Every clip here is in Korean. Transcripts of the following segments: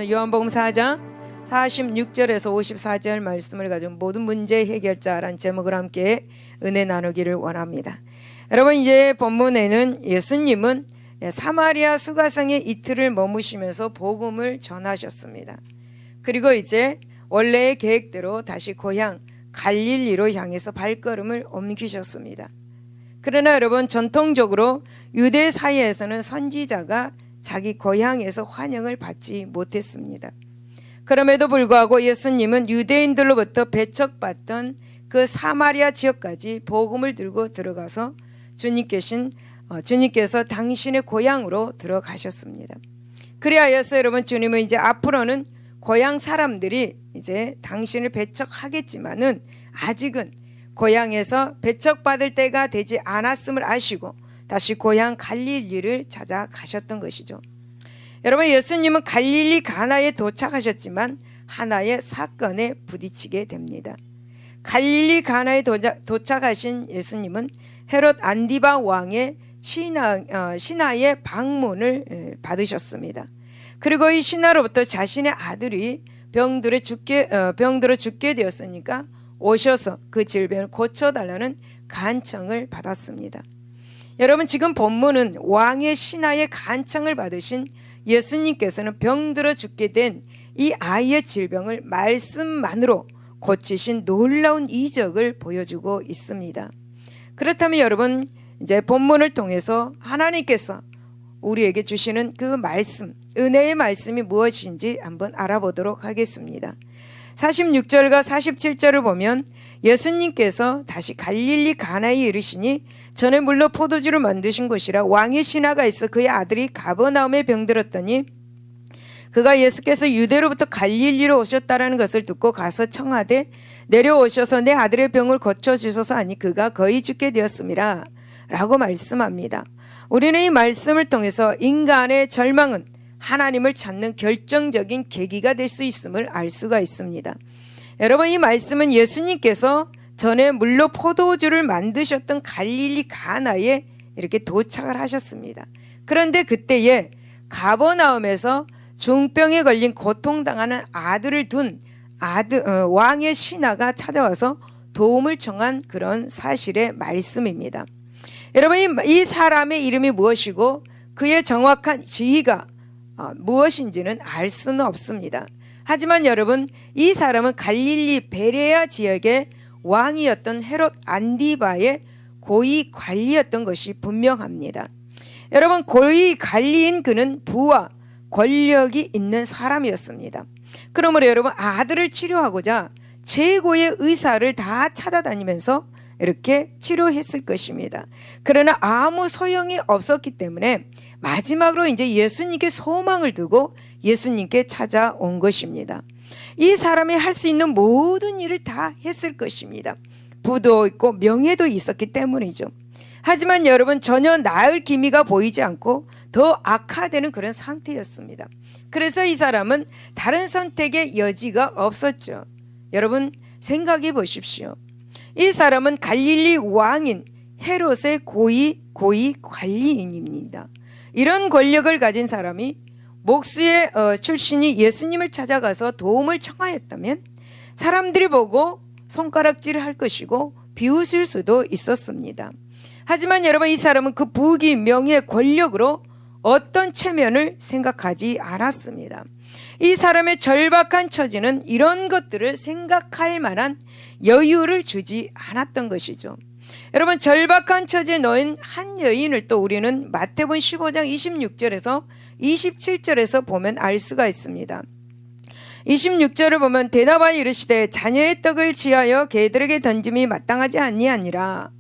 요한복음 4장 46절에서 54절 말씀을 가지고 모든 문제 해결자라는 제목을 함께 은혜 나누기를 원합니다. 여러분, 이제 본문에는 예수님은 사마리아 수가성에 이틀을 머무시면서 복음을 전하셨습니다. 그리고 이제 원래의 계획대로 다시 고향 갈릴리로 향해서 발걸음을 옮기셨습니다. 그러나 여러분, 전통적으로 유대 사회에서는 선지자가 자기 고향에서 환영을 받지 못했습니다. 그럼에도 불구하고 예수님은 유대인들로부터 배척받던 그 사마리아 지역까지 복음을 들고 들어가서 주님께서 당신의 고향으로 들어가셨습니다. 그리하여서 여러분, 주님은 이제 앞으로는 고향 사람들이 이제 당신을 배척하겠지만은 아직은 고향에서 배척받을 때가 되지 않았음을 아시고 다시 고향 갈릴리를 찾아가셨던 것이죠. 여러분, 예수님은 갈릴리 가나에 도착하셨지만 하나의 사건에 부딪히게 됩니다. 갈릴리 가나에 도착하신 예수님은 헤롯 안디바 왕의 신하의 방문을 받으셨습니다. 그리고 이 신하로부터 자신의 아들이 병들어 죽게 되었으니까 오셔서 그 질병을 고쳐달라는 간청을 받았습니다. 여러분, 지금 본문은 왕의 신하의 간청을 받으신 예수님께서는 병들어 죽게 된 이 아이의 질병을 말씀만으로 고치신 놀라운 이적을 보여주고 있습니다. 그렇다면 여러분, 이제 본문을 통해서 하나님께서 우리에게 주시는 그 말씀, 은혜의 말씀이 무엇인지 한번 알아보도록 하겠습니다. 46절과 47절을 보면 예수님께서 다시 갈릴리 가나에 이르시니 전에 물로 포도주를 만드신 곳이라 왕의 신하가 있어 그의 아들이 가버나움에 병들었더니 그가 예수께서 유대로부터 갈릴리로 오셨다라는 것을 듣고 가서 청하되 내려오셔서 내 아들의 병을 고쳐주소서 하니 그가 거의 죽게 되었음이라 라고 말씀합니다. 우리는 이 말씀을 통해서 인간의 절망은 하나님을 찾는 결정적인 계기가 될 수 있음을 알 수가 있습니다. 여러분, 이 말씀은 예수님께서 전에 물로 포도주를 만드셨던 갈릴리 가나에 이렇게 도착을 하셨습니다. 그런데 그때에 가버나움에서 중병에 걸린 고통당하는 아들을 둔 왕의 신하가 찾아와서 도움을 청한 그런 사실의 말씀입니다. 여러분, 이 사람의 이름이 무엇이고 그의 정확한 지위가 무엇인지는 알 수는 없습니다. 하지만 여러분, 이 사람은 갈릴리 베레아 지역의 왕이었던 헤롯 안디바의 고위 관리였던 것이 분명합니다. 여러분, 고위 관리인 그는 부와 권력이 있는 사람이었습니다. 그러므로 여러분, 아들을 치료하고자 최고의 의사를 다 찾아다니면서 이렇게 치료했을 것입니다. 그러나 아무 소용이 없었기 때문에 마지막으로 이제 예수님께 소망을 두고 예수님께 찾아온 것입니다. 이 사람이 할 수 있는 모든 일을 다 했을 것입니다. 부도 있고 명예도 있었기 때문이죠. 하지만 여러분, 전혀 나을 기미가 보이지 않고 더 악화되는 그런 상태였습니다. 그래서 이 사람은 다른 선택의 여지가 없었죠. 여러분, 생각해 보십시오. 이 사람은 갈릴리 왕인 헤롯의 고위 관리인입니다. 이런 권력을 가진 사람이 목수의 출신이 예수님을 찾아가서 도움을 청하였다면 사람들이 보고 손가락질을 할 것이고 비웃을 수도 있었습니다. 하지만 여러분, 이 사람은 그 부귀, 명예, 권력으로 어떤 체면을 생각하지 않았습니다. 이 사람의 절박한 처지는 이런 것들을 생각할 만한 여유를 주지 않았던 것이죠. 여러분, 절박한 처지에 놓인 한 여인을 또 우리는 마태복음 15장 26절에서 27절에서 보면 알 수가 있습니다. 26절을 보면 대답하여 이르시되 자녀의 떡을 취하여 개들에게 던짐이 마땅하지 아니하니라.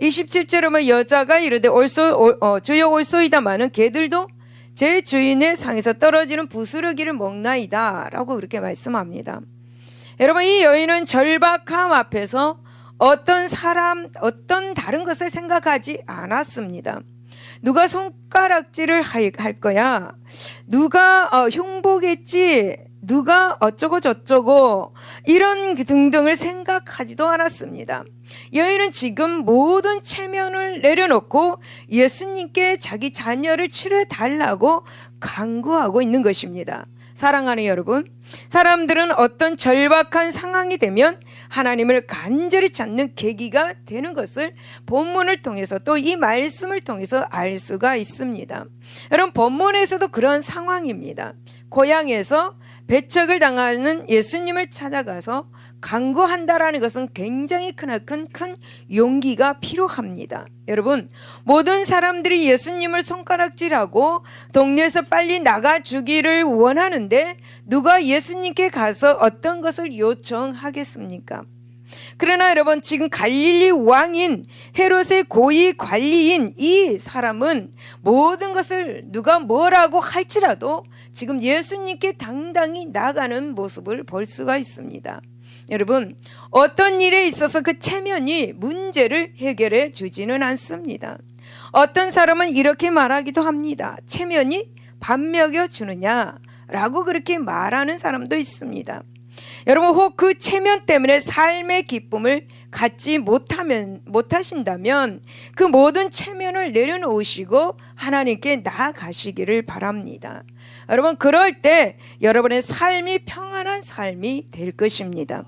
27절에 보면 여자가 이르되 주여 올소이다마는 개들도 제 주인의 상에서 떨어지는 부스러기를 먹나이다 라고 그렇게 말씀합니다. 여러분, 이 여인은 절박함 앞에서 어떤 다른 것을 생각하지 않았습니다. 누가 손가락질을 할 거야? 누가 흉보겠지? 누가 어쩌고 저쩌고 이런 등등을 생각하지도 않았습니다. 여인은 지금 모든 체면을 내려놓고 예수님께 자기 자녀를 치료해 달라고 간구하고 있는 것입니다. 사랑하는 여러분, 사람들은 어떤 절박한 상황이 되면 하나님을 간절히 찾는 계기가 되는 것을 본문을 통해서 또 이 말씀을 통해서 알 수가 있습니다. 여러분, 본문에서도 그런 상황입니다. 고향에서 배척을 당하는 예수님을 찾아가서 간구한다라는 것은 굉장히 큰 용기가 필요합니다. 여러분, 모든 사람들이 예수님을 손가락질하고 동네에서 빨리 나가주기를 원하는데 누가 예수님께 가서 어떤 것을 요청하겠습니까? 그러나 여러분, 지금 갈릴리 왕인 헤롯의 고위 관리인 이 사람은 모든 것을 누가 뭐라고 할지라도 지금 예수님께 당당히 나가는 모습을 볼 수가 있습니다. 여러분, 어떤 일에 있어서 그 체면이 문제를 해결해 주지는 않습니다. 어떤 사람은 이렇게 말하기도 합니다. 체면이 밥 먹여주느냐라고 그렇게 말하는 사람도 있습니다. 여러분, 혹 그 체면 때문에 삶의 기쁨을 갖지 못하신다면 그 모든 체면을 내려놓으시고 하나님께 나아가시기를 바랍니다. 여러분, 그럴 때 여러분의 삶이 평안한 삶이 될 것입니다.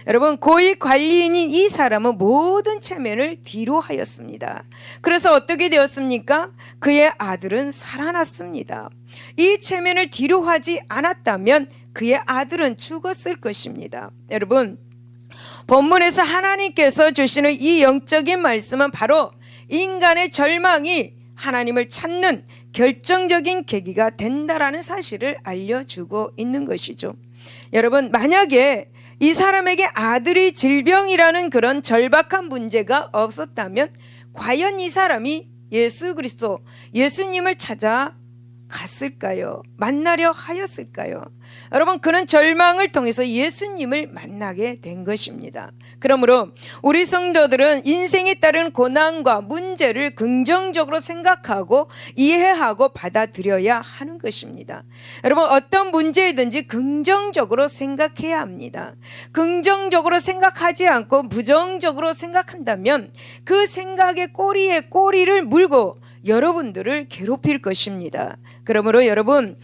여러분, 고위 관리인인 이 사람은 모든 체면을 뒤로 하였습니다. 그래서 어떻게 되었습니까? 그의 아들은 살아났습니다. 이 체면을 뒤로 하지 않았다면 그의 아들은 죽었을 것입니다. 여러분, 본문에서 하나님께서 주시는 이 영적인 말씀은 바로 인간의 절망이 하나님을 찾는 결정적인 계기가 된다라는 사실을 알려주고 있는 것이죠. 여러분, 만약에 이 사람에게 아들이 질병이라는 그런 절박한 문제가 없었다면 과연 이 사람이 예수 그리스도, 예수님을 찾아 갔을까요? 만나려 하였을까요? 여러분, 그는 절망을 통해서 예수님을 만나게 된 것입니다. 그러므로 우리 성도들은 인생에 따른 고난과 문제를 긍정적으로 생각하고 이해하고 받아들여야 하는 것입니다. 여러분, 어떤 문제이든지 긍정적으로 생각해야 합니다. 긍정적으로 생각하지 않고 부정적으로 생각한다면 그 생각의 꼬리에 꼬리를 물고 여러분들을 괴롭힐 것입니다. 그러므로 여러분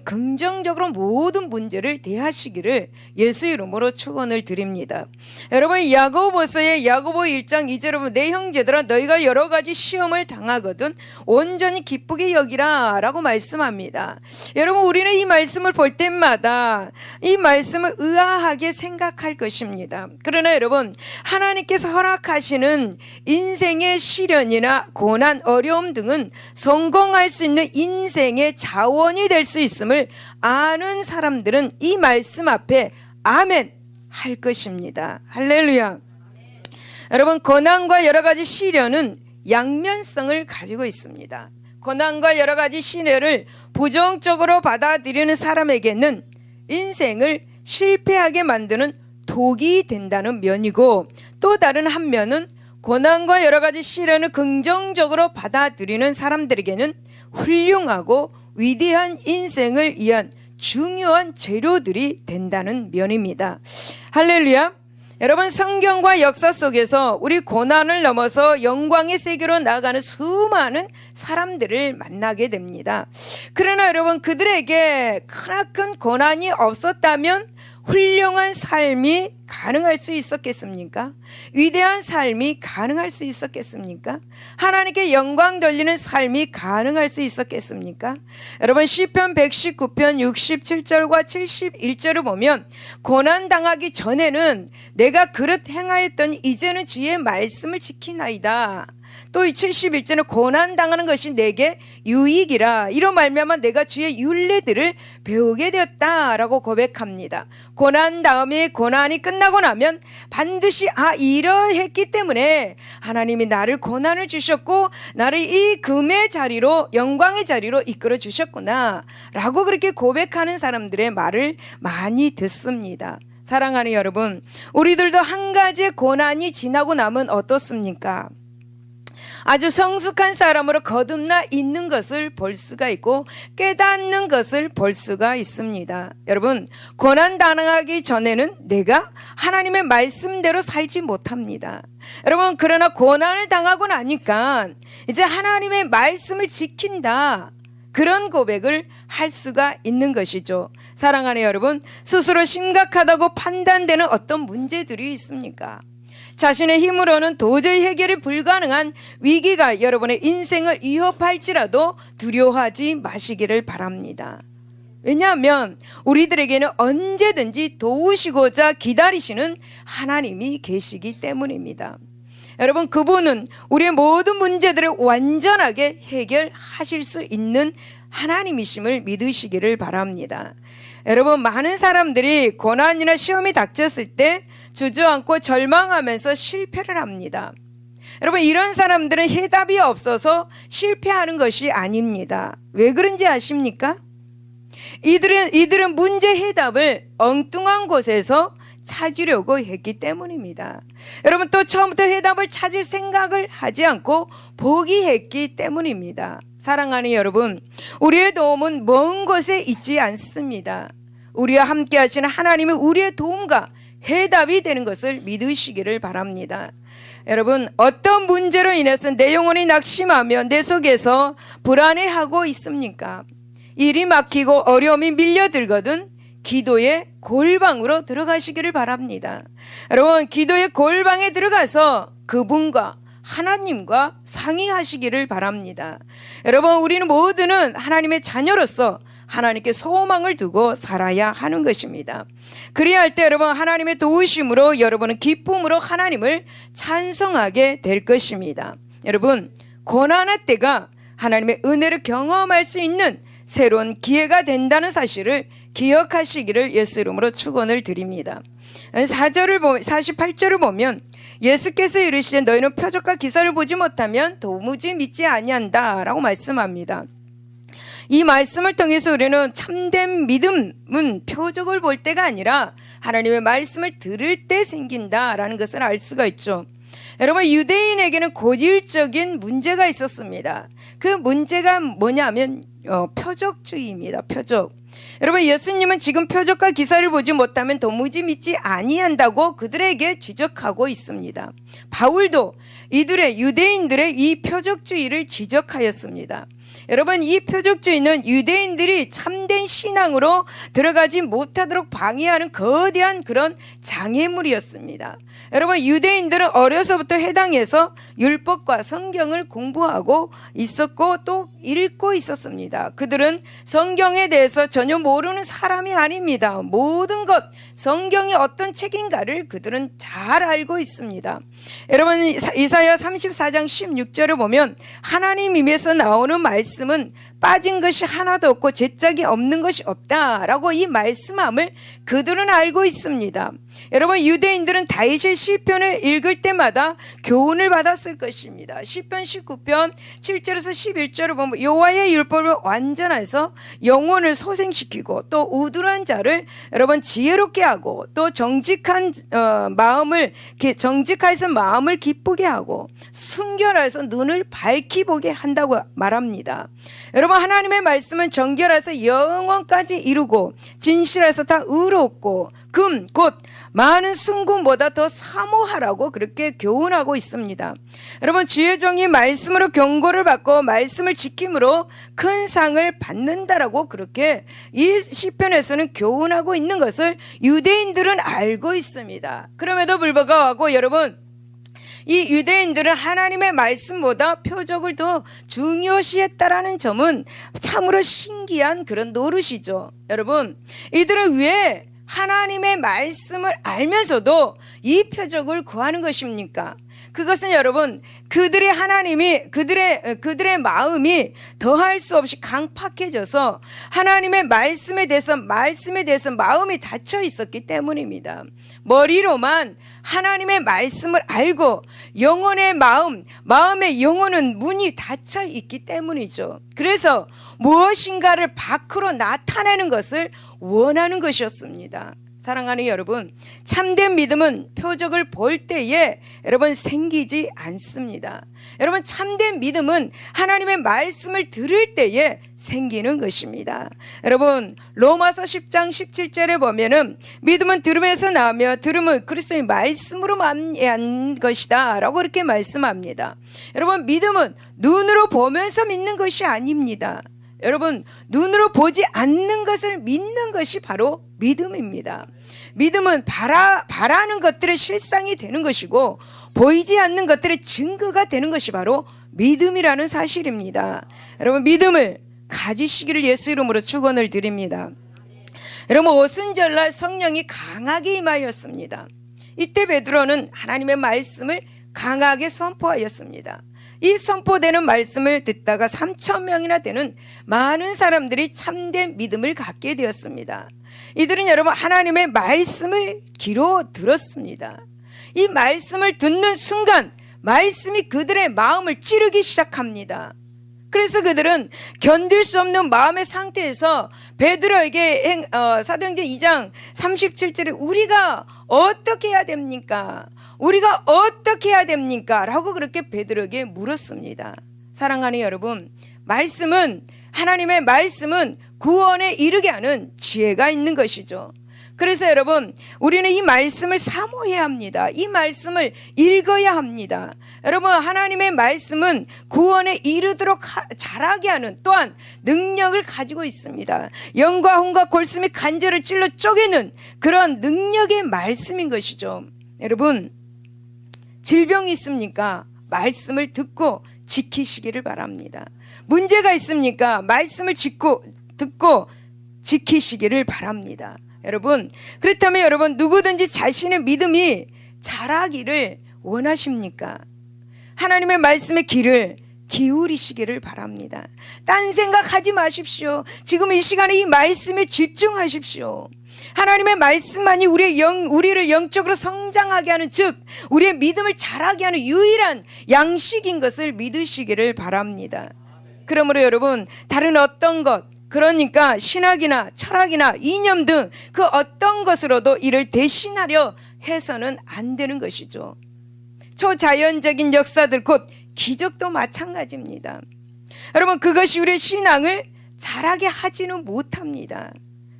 긍정적으로 모든 문제를 대하시기를 예수 이름으로 축원을 드립니다. 여러분, 야고보서의 야고보 1장 2절에 보면 내 형제들아 너희가 여러 가지 시험을 당하거든 온전히 기쁘게 여기라 라고 말씀합니다. 여러분, 우리는 이 말씀을 볼 때마다 이 말씀을 의아하게 생각할 것입니다. 그러나 여러분, 하나님께서 허락하시는 인생의 시련이나 고난, 어려움 등은 성공할 수 있는 인생의 자원이 될 수 있음을 아는 사람들은 이 말씀 앞에 아멘 할 것입니다. 할렐루야. 여러분, 고난과 여러 가지 시련은 양면성을 가지고 있습니다. 고난과 여러 가지 시련을 부정적으로 받아들이는 사람에게는 인생을 실패하게 만드는 독이 된다는 면이고, 또 다른 한 면은 고난과 여러 가지 시련을 긍정적으로 받아들이는 사람들에게는 훌륭하고 위대한 인생을 위한 중요한 재료들이 된다는 면입니다. 할렐루야. 여러분, 성경과 역사 속에서 우리 고난을 넘어서 영광의 세계로 나아가는 수많은 사람들을 만나게 됩니다. 그러나 여러분, 그들에게 크나큰 고난이 없었다면 훌륭한 삶이 가능할 수 있었겠습니까? 위대한 삶이 가능할 수 있었겠습니까? 하나님께 영광 돌리는 삶이 가능할 수 있었겠습니까? 여러분, 시편 119편 67절과 71절을 보면 고난당하기 전에는 내가 그릇 행하였더니 이제는 주의 말씀을 지키나이다. 또 이 71절은 고난당하는 것이 내게 유익이라 이로 말미암아 내가 주의 율례들을 배우게 되었다라고 고백합니다. 고난 다음에 고난이 끝나고 나면 반드시 이러했기 때문에 하나님이 나를 고난을 주셨고 나를 이 금의 자리로, 영광의 자리로 이끌어 주셨구나 라고 그렇게 고백하는 사람들의 말을 많이 듣습니다. 사랑하는 여러분, 우리들도 한 가지의 고난이 지나고 나면 어떻습니까? 아주 성숙한 사람으로 거듭나 있는 것을 볼 수가 있고 깨닫는 것을 볼 수가 있습니다. 여러분, 고난 당하기 전에는 내가 하나님의 말씀대로 살지 못합니다. 여러분, 그러나 고난을 당하고 나니까 이제 하나님의 말씀을 지킨다. 그런 고백을 할 수가 있는 것이죠. 사랑하는 여러분, 스스로 심각하다고 판단되는 어떤 문제들이 있습니까? 자신의 힘으로는 도저히 해결이 불가능한 위기가 여러분의 인생을 위협할지라도 두려워하지 마시기를 바랍니다. 왜냐하면 우리들에게는 언제든지 도우시고자 기다리시는 하나님이 계시기 때문입니다. 여러분, 그분은 우리의 모든 문제들을 완전하게 해결하실 수 있는 하나님이심을 믿으시기를 바랍니다. 여러분, 많은 사람들이 고난이나 시험이 닥쳤을 때 주저앉고 절망하면서 실패를 합니다. 여러분, 이런 사람들은 해답이 없어서 실패하는 것이 아닙니다. 왜 그런지 아십니까? 이들은 문제 해답을 엉뚱한 곳에서 찾으려고 했기 때문입니다. 여러분, 또 처음부터 해답을 찾을 생각을 하지 않고 포기했기 때문입니다. 사랑하는 여러분, 우리의 도움은 먼 곳에 있지 않습니다. 우리와 함께 하시는 하나님은 우리의 도움과 해답이 되는 것을 믿으시기를 바랍니다. 여러분, 어떤 문제로 인해서 내 영혼이 낙심하며 내 속에서 불안해하고 있습니까? 일이 막히고 어려움이 밀려들거든 기도의 골방으로 들어가시기를 바랍니다. 여러분, 기도의 골방에 들어가서 그분과 하나님과 상의하시기를 바랍니다. 여러분, 우리는 모두는 하나님의 자녀로서 하나님께 소망을 두고 살아야 하는 것입니다. 그래야 할 때 여러분, 하나님의 도우심으로 여러분은 기쁨으로 하나님을 찬송하게 될 것입니다. 여러분, 고난의 때가 하나님의 은혜를 경험할 수 있는 새로운 기회가 된다는 사실을 기억하시기를 예수 이름으로 축원을 드립니다. 48절을 보면 예수께서 이르시되 너희는 표적과 기사를 보지 못하면 도무지 믿지 아니한다 라고 말씀합니다. 이 말씀을 통해서 우리는 참된 믿음은 표적을 볼 때가 아니라 하나님의 말씀을 들을 때 생긴다라는 것을 알 수가 있죠. 여러분, 유대인에게는 고질적인 문제가 있었습니다. 그 문제가 뭐냐면 표적주의입니다. 표적. 여러분, 예수님은 지금 표적과 기사를 보지 못하면 도무지 믿지 아니한다고 그들에게 지적하고 있습니다. 바울도 유대인들의 이 표적주의를 지적하였습니다. 여러분, 이 표적주의는 유대인들이 참된 신앙으로 들어가지 못하도록 방해하는 거대한 그런 장애물이었습니다. 여러분, 유대인들은 어려서부터 해당해서 율법과 성경을 공부하고 있었고 또 읽고 있었습니다. 그들은 성경에 대해서 전혀 모르는 사람이 아닙니다. 모든 것, 성경이 어떤 책인가를 그들은 잘 알고 있습니다. 여러분, 이사야 34장 16절을 보면 하나님 입에서 나오는 말씀은 빠진 것이 하나도 없고 죄짝이 없는 것이 없다라고 이 말씀함을 그들은 알고 있습니다. 여러분, 유대인들은 다윗의 시편을 읽을 때마다 교훈을 받았을 것입니다. 시편 19편 7절에서 11절을 보면 여호와의 율법을 완전해서 영혼을 소생시키고 또 우둔한 자를 여러분 지혜롭게 하고 또 정직해서 마음을 기쁘게 하고 순결해서 눈을 밝히 보게 한다고 말합니다. 여러분, 하나님의 말씀은 정결해서 영원까지 이루고 진실해서 다 의롭고 금 곧 많은 순금보다 더 사모하라고 그렇게 교훈하고 있습니다. 여러분, 주의 종이 말씀으로 경고를 받고 말씀을 지킴으로 큰 상을 받는다라고 그렇게 이 시편에서는 교훈하고 있는 것을 유대인들은 알고 있습니다. 그럼에도 불구하고 여러분, 이 유대인들은 하나님의 말씀보다 표적을 더 중요시했다라는 점은 참으로 신기한 그런 노릇이죠. 여러분, 이들은 왜 하나님의 말씀을 알면서도 이 표적을 구하는 것입니까? 그것은 여러분, 그들의 마음이 더할 수 없이 강팍해져서 하나님의 말씀에 대해서 마음이 닫혀 있었기 때문입니다. 머리로만 하나님의 말씀을 알고 마음의 영혼은 문이 닫혀 있기 때문이죠. 그래서 무엇인가를 밖으로 나타내는 것을 원하는 것이었습니다. 사랑하는 여러분, 참된 믿음은 표적을 볼 때에 여러분 생기지 않습니다. 여러분, 참된 믿음은 하나님의 말씀을 들을 때에 생기는 것입니다. 여러분, 로마서 10장 17절에 보면은 믿음은 들음에서 나며 들음은 그리스도의 말씀으로 만난 것이다 라고 이렇게 말씀합니다. 여러분, 믿음은 눈으로 보면서 믿는 것이 아닙니다. 여러분, 눈으로 보지 않는 것을 믿는 것이 바로 믿음입니다. 믿음은 바라는 것들의 실상이 되는 것이고 보이지 않는 것들의 증거가 되는 것이 바로 믿음이라는 사실입니다. 여러분, 믿음을 가지시기를 예수 이름으로 축원을 드립니다. 여러분, 오순절날 성령이 강하게 임하였습니다. 이때 베드로는 하나님의 말씀을 강하게 선포하였습니다. 이 선포되는 말씀을 듣다가 3,000명이나 되는 많은 사람들이 참된 믿음을 갖게 되었습니다. 이들은 여러분 하나님의 말씀을 귀로 들었습니다. 이 말씀을 듣는 순간 말씀이 그들의 마음을 찌르기 시작합니다. 그래서 그들은 견딜 수 없는 마음의 상태에서 베드로에게 사도행전 2장 37절에 우리가 어떻게 해야 됩니까? 우리가 어떻게 해야 됩니까? 라고 그렇게 베드로에게 물었습니다. 사랑하는 여러분, 하나님의 말씀은 구원에 이르게 하는 지혜가 있는 것이죠. 그래서 여러분, 우리는 이 말씀을 사모해야 합니다. 이 말씀을 읽어야 합니다. 여러분, 하나님의 말씀은 구원에 이르도록 자라게 하는 또한 능력을 가지고 있습니다. 영과 혼과 골수 및 간절을 찔러 쪼개는 그런 능력의 말씀인 것이죠. 여러분, 질병이 있습니까? 말씀을 듣고 지키시기를 바랍니다. 문제가 있습니까? 말씀을 듣고 지키시기를 바랍니다. 여러분, 그렇다면 여러분 누구든지 자신의 믿음이 자라기를 원하십니까? 하나님의 말씀의 귀를 기울이시기를 바랍니다. 딴 생각하지 마십시오. 지금 이 시간에 이 말씀에 집중하십시오. 하나님의 말씀만이 우리를 영적으로 성장하게 하는, 즉 우리의 믿음을 자라게 하는 유일한 양식인 것을 믿으시기를 바랍니다. 그러므로 여러분, 다른 어떤 것, 그러니까 신학이나 철학이나 이념 등 그 어떤 것으로도 이를 대신하려 해서는 안 되는 것이죠. 초자연적인 역사들 곧 기적도 마찬가지입니다. 여러분, 그것이 우리의 신앙을 자라게 하지는 못합니다.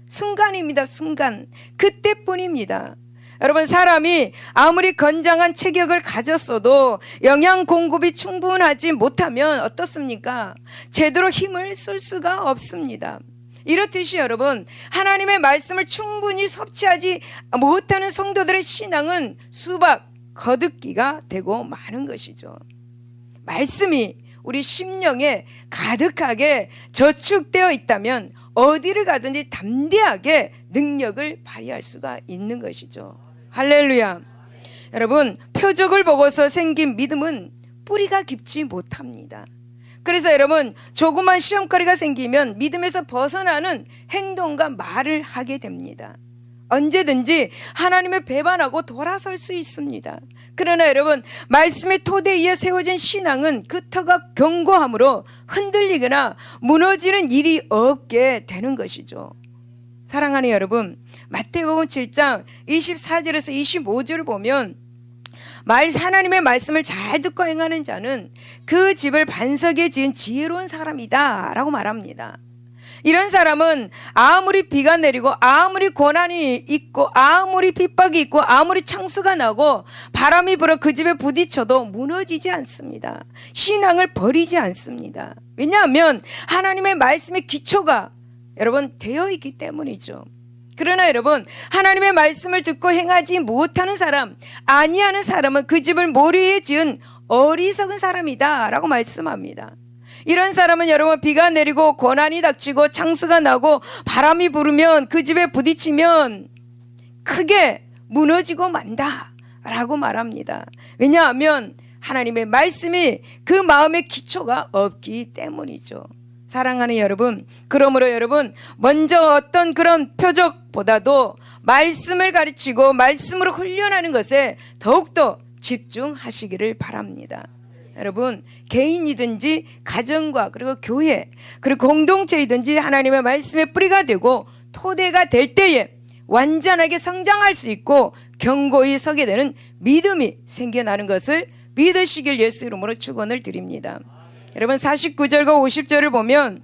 순간입니다. 순간. 그때뿐입니다. 여러분, 사람이 아무리 건장한 체격을 가졌어도 영양 공급이 충분하지 못하면 어떻습니까? 제대로 힘을 쓸 수가 없습니다. 이렇듯이 여러분, 하나님의 말씀을 충분히 섭취하지 못하는 성도들의 신앙은 수박, 거듭기가 되고 마는 것이죠. 말씀이 우리 심령에 가득하게 저축되어 있다면 어디를 가든지 담대하게 능력을 발휘할 수가 있는 것이죠. 할렐루야. 여러분, 표적을 보고서 생긴 믿음은 뿌리가 깊지 못합니다. 그래서 여러분, 조그만 시험거리가 생기면 믿음에서 벗어나는 행동과 말을 하게 됩니다. 언제든지 하나님을 배반하고 돌아설 수 있습니다. 그러나 여러분, 말씀의 토대 위에 세워진 신앙은 그 터가 견고함으로 흔들리거나 무너지는 일이 없게 되는 것이죠. 사랑하는 여러분, 마태복음 7장 24절에서 25절을 보면 하나님의 말씀을 잘 듣고 행하는 자는 그 집을 반석에 지은 지혜로운 사람이다 라고 말합니다. 이런 사람은 아무리 비가 내리고 아무리 고난이 있고 아무리 핍박이 있고 아무리 창수가 나고 바람이 불어 그 집에 부딪혀도 무너지지 않습니다. 신앙을 버리지 않습니다. 왜냐하면 하나님의 말씀의 기초가 여러분 되어 있기 때문이죠. 그러나 여러분, 하나님의 말씀을 듣고 행하지 못하는 사람, 아니하는 사람은 그 집을 모래에 지은 어리석은 사람이다 라고 말씀합니다. 이런 사람은 여러분, 비가 내리고 고난이 닥치고 창수가 나고 바람이 부르면 그 집에 부딪히면 크게 무너지고 만다 라고 말합니다. 왜냐하면 하나님의 말씀이 그 마음의 기초가 없기 때문이죠. 사랑하는 여러분, 그러므로 여러분, 먼저 어떤 그런 표적보다도 말씀을 가르치고 말씀으로 훈련하는 것에 더욱더 집중하시기를 바랍니다. 여러분, 개인이든지 가정과 그리고 교회 그리고 공동체이든지 하나님의 말씀의 뿌리가 되고 토대가 될 때에 완전하게 성장할 수 있고 견고히 서게 되는 믿음이 생겨나는 것을 믿으시길 예수 이름으로 축원을 드립니다. 여러분, 49절과 50절을 보면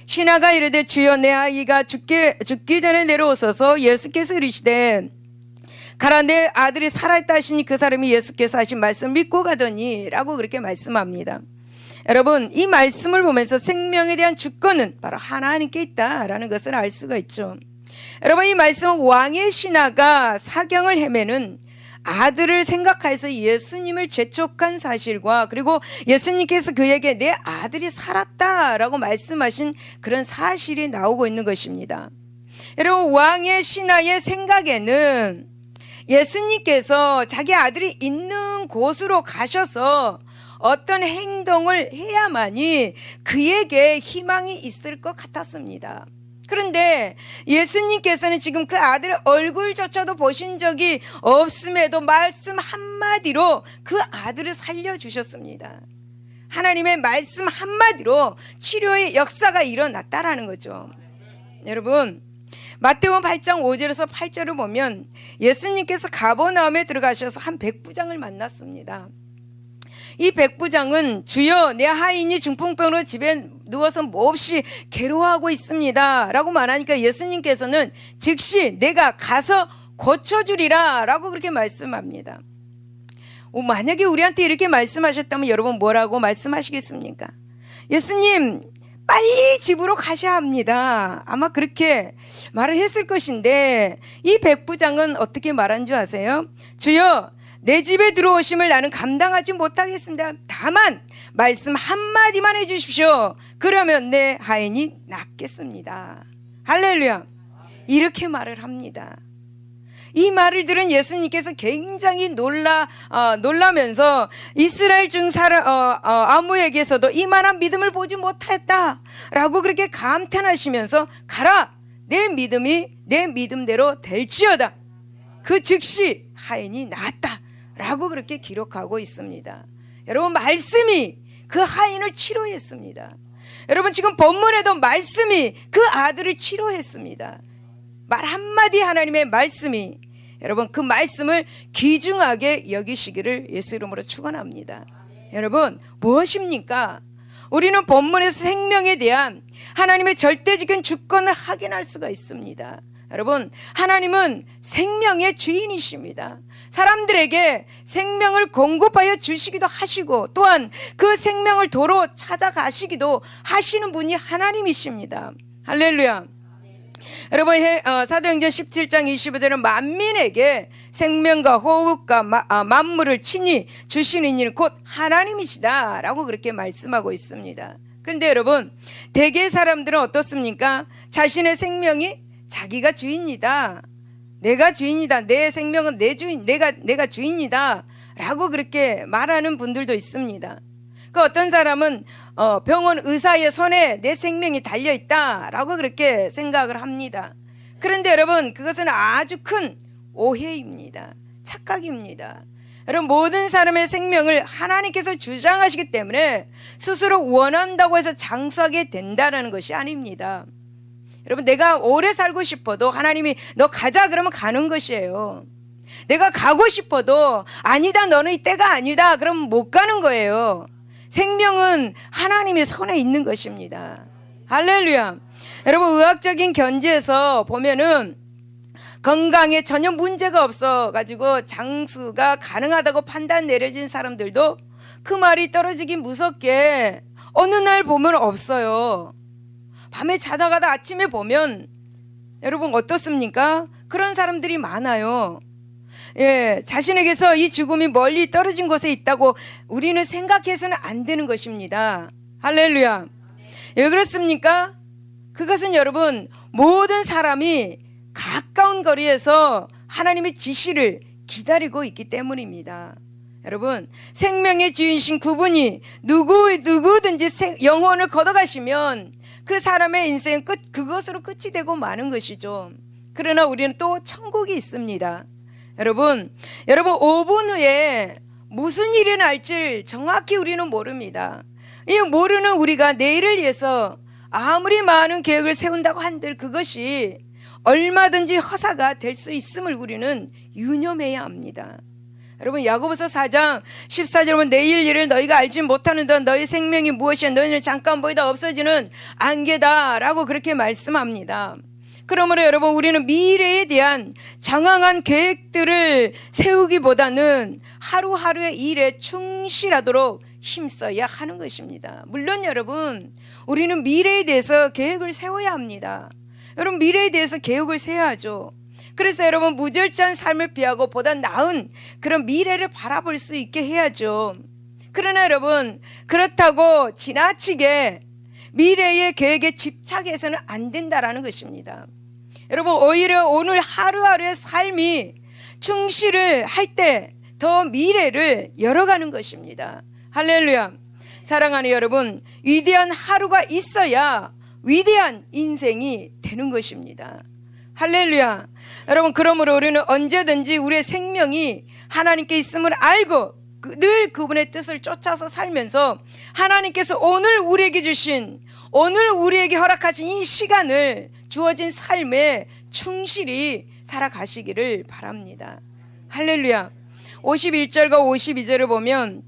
신하가 이르되 주여 내 아이가 죽기 전에 내려오소서. 예수께서 이르시되 가라, 내 아들이 살아있다 하시니 그 사람이 예수께서 하신 말씀 믿고 가더니 라고 그렇게 말씀합니다. 여러분, 이 말씀을 보면서 생명에 대한 주권은 바로 하나님께 있다라는 것을 알 수가 있죠. 여러분, 이 말씀은 왕의 신하가 사경을 헤매는 아들을 생각하여서 예수님을 재촉한 사실과, 그리고 예수님께서 그에게 내 아들이 살았다라고 말씀하신 그런 사실이 나오고 있는 것입니다. 여러분, 왕의 신하의 생각에는 예수님께서 자기 아들이 있는 곳으로 가셔서 어떤 행동을 해야만이 그에게 희망이 있을 것 같았습니다. 그런데 예수님께서는 지금 그 아들의 얼굴조차도 보신 적이 없음에도 말씀 한마디로 그 아들을 살려주셨습니다. 하나님의 말씀 한마디로 치료의 역사가 일어났다라는 거죠. 여러분, 마태복음 8장 5절에서 8절을 보면 예수님께서 가버나움에 들어가셔서 한 백부장을 만났습니다. 이 백부장은 주여 내 하인이 중풍병으로 집에 누워서 몹시 괴로워하고 있습니다 라고 말하니까 예수님께서는 즉시 내가 가서 고쳐주리라 라고 그렇게 말씀합니다. 만약에 우리한테 이렇게 말씀하셨다면 여러분 뭐라고 말씀하시겠습니까? 예수님 빨리 집으로 가셔야 합니다. 아마 그렇게 말을 했을 것인데 이 백부장은 어떻게 말한 줄 아세요? 주여 내 집에 들어오심을 나는 감당하지 못하겠습니다. 다만 말씀 한마디만 해주십시오. 그러면 내 하인이 낫겠습니다. 할렐루야. 이렇게 말을 합니다. 이 말을 들은 예수님께서 굉장히 놀라면서 이스라엘 중 아무에게서도 이만한 믿음을 보지 못하였다라고 그렇게 감탄하시면서 가라 내 믿음이 내 믿음대로 될지어다. 그 즉시 하인이 나았다라고 그렇게 기록하고 있습니다. 여러분, 말씀이 그 하인을 치료했습니다. 여러분, 지금 본문에도 말씀이 그 아들을 치료했습니다. 말 한마디 하나님의 말씀이, 여러분 그 말씀을 귀중하게 여기시기를 예수 이름으로 축원합니다. 여러분, 무엇입니까? 우리는 본문에서 생명에 대한 하나님의 절대적인 주권을 확인할 수가 있습니다. 여러분, 하나님은 생명의 주인이십니다. 사람들에게 생명을 공급하여 주시기도 하시고 또한 그 생명을 도로 찾아가시기도 하시는 분이 하나님이십니다. 할렐루야. 여러분, 사도행전 17장 25절은 만민에게 생명과 호흡과 만물을 친히 주시는 이는 곧 하나님이시다 라고 그렇게 말씀하고 있습니다. 그런데 여러분, 대개 사람들은 어떻습니까? 자신의 생명이 자기가 주인이다, 내가 주인이다, 내 생명은 내 주인, 내가 주인이다 라고 그렇게 말하는 분들도 있습니다. 그 어떤 사람은 병원 의사의 손에 내 생명이 달려있다 라고 그렇게 생각을 합니다. 그런데 여러분, 그것은 아주 큰 오해입니다. 착각입니다. 여러분, 모든 사람의 생명을 하나님께서 주장하시기 때문에 스스로 원한다고 해서 장수하게 된다는 것이 아닙니다. 여러분, 내가 오래 살고 싶어도 하나님이 너 가자 그러면 가는 것이에요. 내가 가고 싶어도 아니다, 너는 이때가 아니다 그러면 못 가는 거예요. 생명은 하나님의 손에 있는 것입니다. 할렐루야. 여러분, 의학적인 견지에서 보면은 건강에 전혀 문제가 없어가지고 장수가 가능하다고 판단 내려진 사람들도 그 말이 떨어지기 무섭게 어느 날 보면 없어요. 밤에 자다가다 아침에 보면 여러분 어떻습니까? 그런 사람들이 많아요. 자신에게서 이 죽음이 멀리 떨어진 곳에 있다고 우리는 생각해서는 안 되는 것입니다. 할렐루야. 왜 그렇습니까? 그것은 여러분, 모든 사람이 가까운 거리에서 하나님의 지시를 기다리고 있기 때문입니다. 여러분, 생명의 주인이신 그분이 누구든지 영혼을 걷어가시면 그 사람의 인생은 그것으로 끝이 되고 마는 것이죠. 그러나 우리는 또 천국이 있습니다. 여러분 5분 후에 무슨 일이 날지 정확히 우리는 모릅니다. 이 모르는 우리가 내일을 위해서 아무리 많은 계획을 세운다고 한들 그것이 얼마든지 허사가 될 수 있음을 우리는 유념해야 합니다. 여러분, 야고보서 4장 14절 보면 내일 일을 너희가 알지 못하는데 너희 생명이 무엇이야, 너희는 잠깐 보이다 없어지는 안개다 라고 그렇게 말씀합니다. 그러므로 여러분, 우리는 미래에 대한 장황한 계획들을 세우기보다는 하루하루의 일에 충실하도록 힘써야 하는 것입니다. 물론 여러분, 우리는 미래에 대해서 계획을 세워야 합니다. 여러분, 미래에 대해서 계획을 세워야죠. 그래서 여러분, 무절제한 삶을 피하고 보다 나은 그런 미래를 바라볼 수 있게 해야죠. 그러나 여러분, 그렇다고 지나치게 미래의 계획에 집착해서는 안 된다라는 것입니다. 여러분, 오히려 오늘 하루하루의 삶이 충실을 할 때 더 미래를 열어가는 것입니다. 할렐루야. 사랑하는 여러분, 위대한 하루가 있어야 위대한 인생이 되는 것입니다. 할렐루야. 여러분, 그러므로 우리는 언제든지 우리의 생명이 하나님께 있음을 알고 늘 그분의 뜻을 쫓아서 살면서 하나님께서 오늘 우리에게 주신, 오늘 우리에게 허락하신 이 시간을, 주어진 삶에 충실히 살아가시기를 바랍니다. 할렐루야. 51절과 52절을 보면,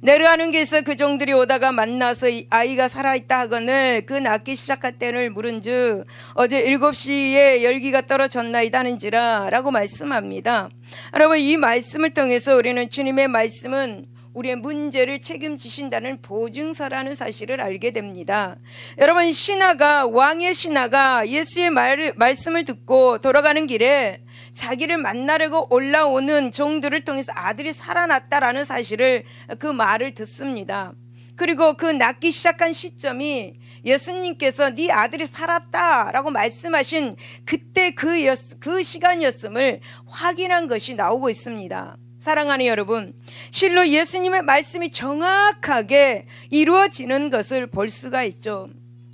내려가는 길에서 그 종들이 오다가 만나서 아이가 살아있다 하거늘 그 낳기 시작할 때를 물은즉 어제 7시에 열기가 떨어졌나이다 하는지라 라고 말씀합니다. 여러분, 이 말씀을 통해서 우리는 주님의 말씀은 우리의 문제를 책임지신다는 보증서라는 사실을 알게 됩니다. 여러분, 신하가, 왕의 신하가 예수의 말씀을 듣고 돌아가는 길에 자기를 만나려고 올라오는 종들을 통해서 아들이 살아났다라는 사실을, 그 말을 듣습니다. 그리고 그 낳기 시작한 시점이 예수님께서 네 아들이 살았다라고 말씀하신 그때 그 시간이었음을 확인한 것이 나오고 있습니다. 사랑하는 여러분, 실로 예수님의 말씀이 정확하게 이루어지는 것을 볼 수가 있죠.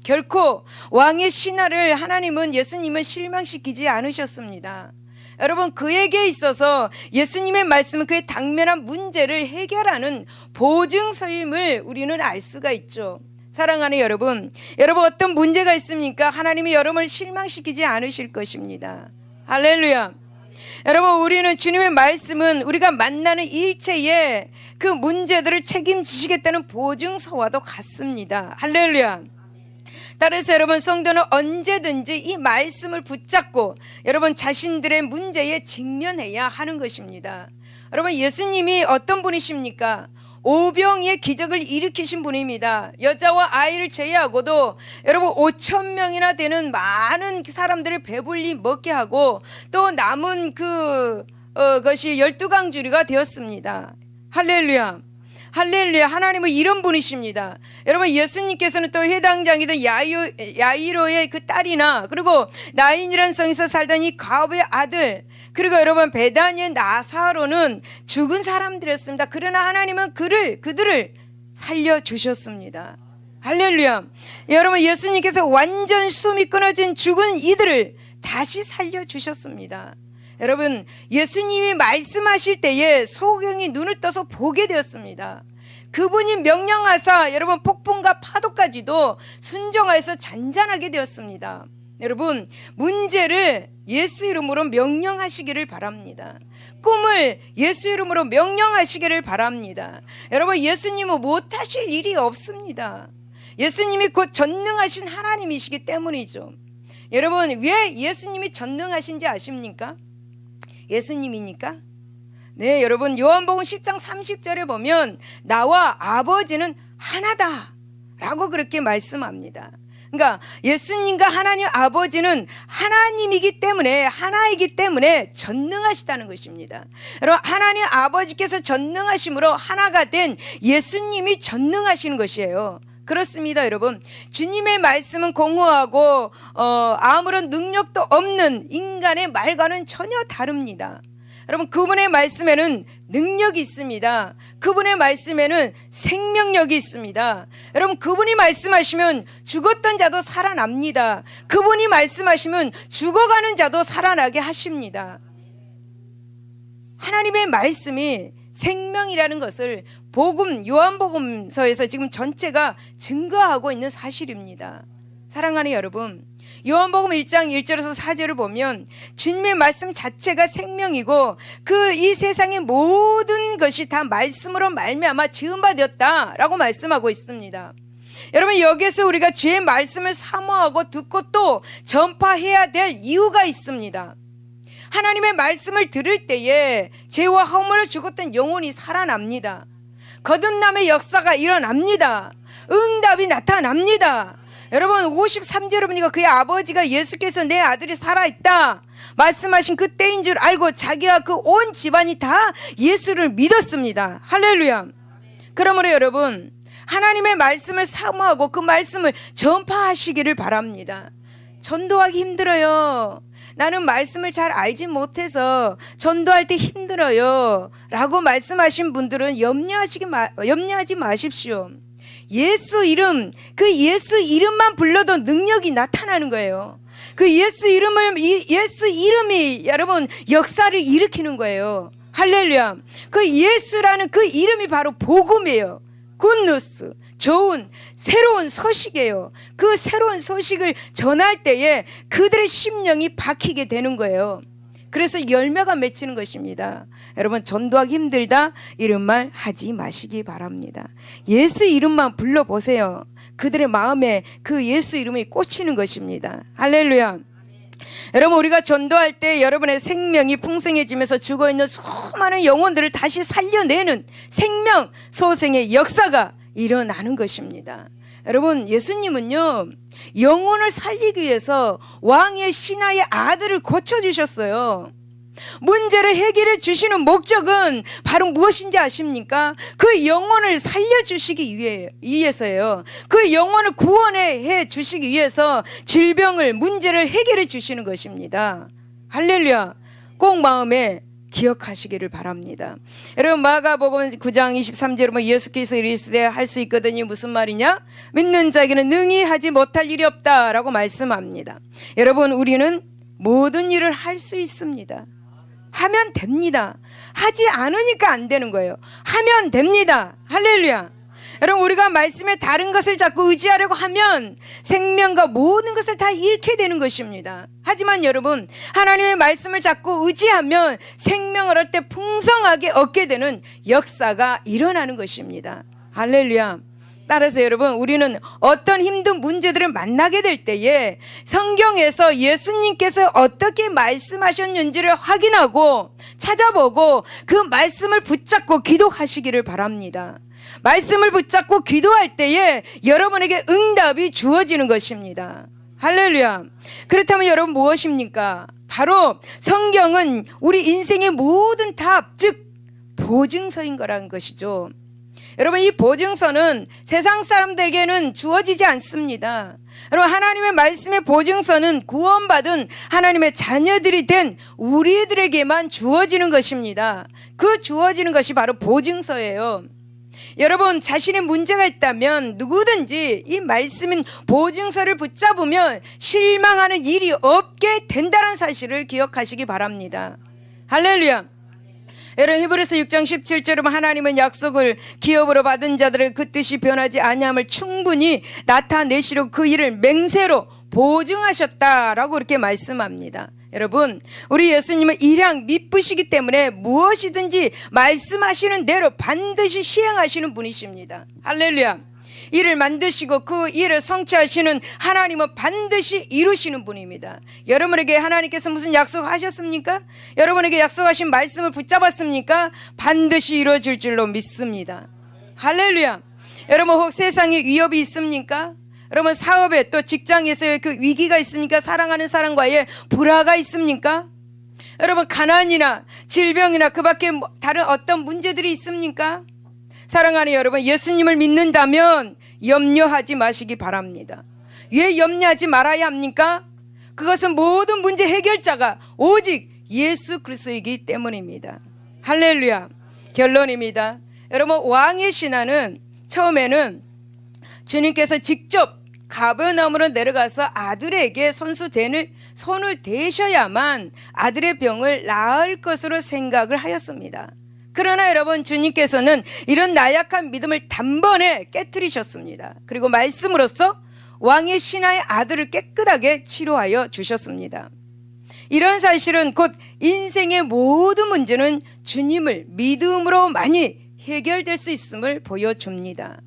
결코 왕의 신하를 하나님은, 예수님은 실망시키지 않으셨습니다. 여러분, 그에게 있어서 예수님의 말씀은 그의 당면한 문제를 해결하는 보증서임을 우리는 알 수가 있죠. 사랑하는 여러분, 여러분 어떤 문제가 있습니까? 하나님이 여러분을 실망시키지 않으실 것입니다. 할렐루야. 여러분, 우리는 주님의 말씀은 우리가 만나는 일체의 그 문제들을 책임지시겠다는 보증서와도 같습니다. 할렐루야. 따라서 여러분, 성도는 언제든지 이 말씀을 붙잡고 여러분 자신들의 문제에 직면해야 하는 것입니다. 여러분, 예수님이 어떤 분이십니까? 오병이의 기적을 일으키신 분입니다. 여자와 아이를 제외하고도 여러분 5,000명이나 되는 많은 사람들을 배불리 먹게 하고 또 남은 것이 12강주리가 되었습니다. 할렐루야. 할렐루야. 하나님은 이런 분이십니다. 여러분, 예수님께서는 또 회당장이던 야이로의 그 딸이나, 그리고 나인이라는 성에서 살던 이 가업의 아들, 그리고 여러분 베다니의 나사로는 죽은 사람들이었습니다. 그러나 하나님은 그들을 살려주셨습니다. 할렐루야. 여러분, 예수님께서 완전 숨이 끊어진 죽은 이들을 다시 살려주셨습니다. 여러분, 예수님이 말씀하실 때에 소경이 눈을 떠서 보게 되었습니다. 그분이 명령하사 여러분 폭풍과 파도까지도 순종하여서 잔잔하게 되었습니다. 여러분, 문제를 예수 이름으로 명령하시기를 바랍니다. 꿈을 예수 이름으로 명령하시기를 바랍니다. 여러분, 예수님은 못하실 일이 없습니다. 예수님이 곧 전능하신 하나님이시기 때문이죠. 여러분, 왜 예수님이 전능하신지 아십니까? 예수님이니까? 네, 여러분, 요한복음 10장 30절에 보면 나와 아버지는 하나다 라고 그렇게 말씀합니다. 그러니까 예수님과 하나님 아버지는 하나님이기 때문에, 하나이기 때문에 전능하시다는 것입니다. 여러분, 하나님 아버지께서 전능하심으로 하나가 된 예수님이 전능하시는 것이에요. 그렇습니다. 여러분, 주님의 말씀은 공허하고 아무런 능력도 없는 인간의 말과는 전혀 다릅니다. 여러분, 그분의 말씀에는 능력이 있습니다. 그분의 말씀에는 생명력이 있습니다. 여러분, 그분이 말씀하시면 죽었던 자도 살아납니다. 그분이 말씀하시면 죽어가는 자도 살아나게 하십니다. 하나님의 말씀이 생명이라는 것을 요한복음서에서 지금 전체가 증거하고 있는 사실입니다. 사랑하는 여러분, 요한복음 1장 1절에서 4절을 보면 주님의 말씀 자체가 생명이고 이 세상의 모든 것이 다 말씀으로 말미암아 지은 바 되었다라고 말씀하고 있습니다. 여러분, 여기에서 우리가 주의 말씀을 사모하고 듣고 또 전파해야 될 이유가 있습니다. 하나님의 말씀을 들을 때에 죄와 허물을 죽었던 영혼이 살아납니다. 거듭남의 역사가 일어납니다. 응답이 나타납니다. 여러분 53절에 보니까 그의 아버지가 예수께서 내 아들이 살아있다 말씀하신 그때인 줄 알고 자기와 그 온 집안이 다 예수를 믿었습니다. 할렐루야. 그러므로 여러분 하나님의 말씀을 사모하고 그 말씀을 전파하시기를 바랍니다. 전도하기 힘들어요. 나는 말씀을 잘 알지 못해서 전도할 때 힘들어요 라고 말씀하신 분들은 염려하지 마십시오. 예수 이름, 그 예수 이름만 불러도 능력이 나타나는 거예요. 그 예수 이름이 여러분 역사를 일으키는 거예요. 할렐루야. 그 예수라는 그 이름이 바로 복음이에요. 굿뉴스, 좋은 새로운 소식이에요. 그 새로운 소식을 전할 때에 그들의 심령이 박히게 되는 거예요. 그래서 열매가 맺히는 것입니다. 여러분 전도하기 힘들다 이런 말 하지 마시기 바랍니다. 예수 이름만 불러보세요. 그들의 마음에 그 예수 이름이 꽂히는 것입니다. 할렐루야. 여러분 우리가 전도할 때 여러분의 생명이 풍성해지면서 죽어있는 수많은 영혼들을 다시 살려내는 생명 소생의 역사가 일어나는 것입니다. 여러분 예수님은요 영혼을 살리기 위해서 왕의 신하의 아들을 고쳐주셨어요. 문제를 해결해 주시는 목적은 바로 무엇인지 아십니까? 그 영혼을 살려주시기 위해서예요. 그 영혼을 구원해 주시기 위해서 질병을 문제를 해결해 주시는 것입니다. 할렐루야. 꼭 마음에 기억하시기를 바랍니다. 여러분 마가복음 9장 23절에 보면 예수께서 이르시되 할 수 있거든요. 무슨 말이냐? 믿는 자에게는 능히 하지 못할 일이 없다라고 말씀합니다. 여러분 우리는 모든 일을 할 수 있습니다. 하면 됩니다. 하지 않으니까 안 되는 거예요. 하면 됩니다. 할렐루야. 여러분 우리가 말씀에 다른 것을 자꾸 의지하려고 하면 생명과 모든 것을 다 잃게 되는 것입니다. 하지만 여러분 하나님의 말씀을 자꾸 의지하면 생명을 얻을 때 풍성하게 얻게 되는 역사가 일어나는 것입니다. 할렐루야. 따라서 여러분 우리는 어떤 힘든 문제들을 만나게 될 때에 성경에서 예수님께서 어떻게 말씀하셨는지를 확인하고 찾아보고 그 말씀을 붙잡고 기도하시기를 바랍니다. 말씀을 붙잡고 기도할 때에 여러분에게 응답이 주어지는 것입니다. 할렐루야. 그렇다면 여러분 무엇입니까? 바로 성경은 우리 인생의 모든 답, 즉 보증서인 거라는 것이죠. 여러분 이 보증서는 세상 사람들에게는 주어지지 않습니다. 여러분 하나님의 말씀의 보증서는 구원받은 하나님의 자녀들이 된 우리들에게만 주어지는 것입니다. 그 주어지는 것이 바로 보증서예요. 여러분 자신의 문제가 있다면 누구든지 이 말씀인 보증서를 붙잡으면 실망하는 일이 없게 된다는 사실을 기억하시기 바랍니다. 할렐루야. 여러분 히브리서 6장 17절에 하나님은 약속을 기업으로 받은 자들의 그 뜻이 변하지 아니함을 충분히 나타내시려 그 일을 맹세로 보증하셨다라고 이렇게 말씀합니다. 여러분 우리 예수님은 일양 미쁘시기 때문에 무엇이든지 말씀하시는 대로 반드시 시행하시는 분이십니다. 할렐루야. 일을 만드시고 그 일을 성취하시는 하나님은 반드시 이루시는 분입니다. 여러분에게 하나님께서 무슨 약속하셨습니까? 여러분에게 약속하신 말씀을 붙잡았습니까? 반드시 이루어질 줄로 믿습니다. 할렐루야. 여러분 혹 세상에 위협이 있습니까? 여러분 사업에 또 직장에서의 그 위기가 있습니까? 사랑하는 사람과의 불화가 있습니까? 여러분 가난이나 질병이나 그 밖에 다른 어떤 문제들이 있습니까? 사랑하는 여러분 예수님을 믿는다면 염려하지 마시기 바랍니다. 왜 염려하지 말아야 합니까? 그것은 모든 문제 해결자가 오직 예수 그리스도이기 때문입니다. 할렐루야. 결론입니다. 여러분 왕의 신하는 처음에는 주님께서 직접 가버나움으로 내려가서 아들에게 손을 대셔야만 아들의 병을 나을 것으로 생각을 하였습니다. 그러나 여러분 주님께서는 이런 나약한 믿음을 단번에 깨트리셨습니다. 그리고 말씀으로써 왕의 신하의 아들을 깨끗하게 치료하여 주셨습니다. 이런 사실은 곧 인생의 모든 문제는 주님을 믿음으로 많이 해결될 수 있음을 보여줍니다.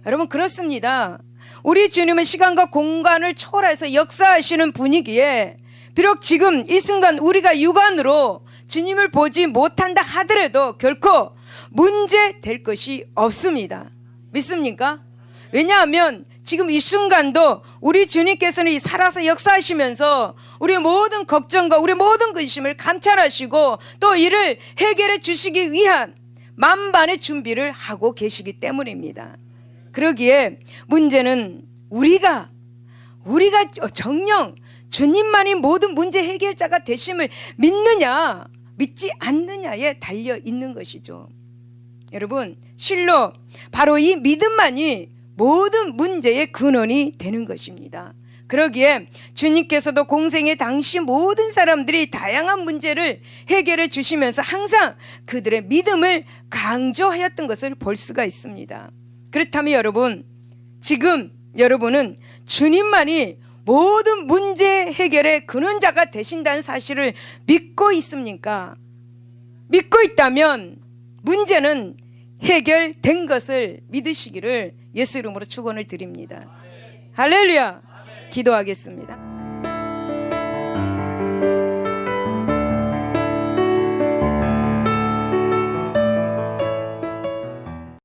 여러분 그렇습니다. 우리 주님은 시간과 공간을 초월해서 역사하시는 분이기에 비록 지금 이 순간 우리가 육안으로 주님을 보지 못한다 하더라도 결코 문제 될 것이 없습니다. 믿습니까? 왜냐하면 지금 이 순간도 우리 주님께서는 살아서 역사하시면서 우리 모든 걱정과 우리 모든 근심을 감찰하시고 또 이를 해결해 주시기 위한 만반의 준비를 하고 계시기 때문입니다. 그러기에 문제는 우리가 정녕 주님만이 모든 문제 해결자가 되심을 믿느냐 믿지 않느냐에 달려 있는 것이죠. 여러분, 실로 바로 이 믿음만이 모든 문제의 근원이 되는 것입니다. 그러기에 주님께서도 공생의 당시 모든 사람들이 다양한 문제를 해결해 주시면서 항상 그들의 믿음을 강조하였던 것을 볼 수가 있습니다. 그렇다면 여러분, 지금 여러분은 주님만이 모든 문제 해결의 근원자가 되신다는 사실을 믿고 있습니까? 믿고 있다면 문제는 해결된 것을 믿으시기를 예수 이름으로 축원을 드립니다. 할렐루야. 기도하겠습니다.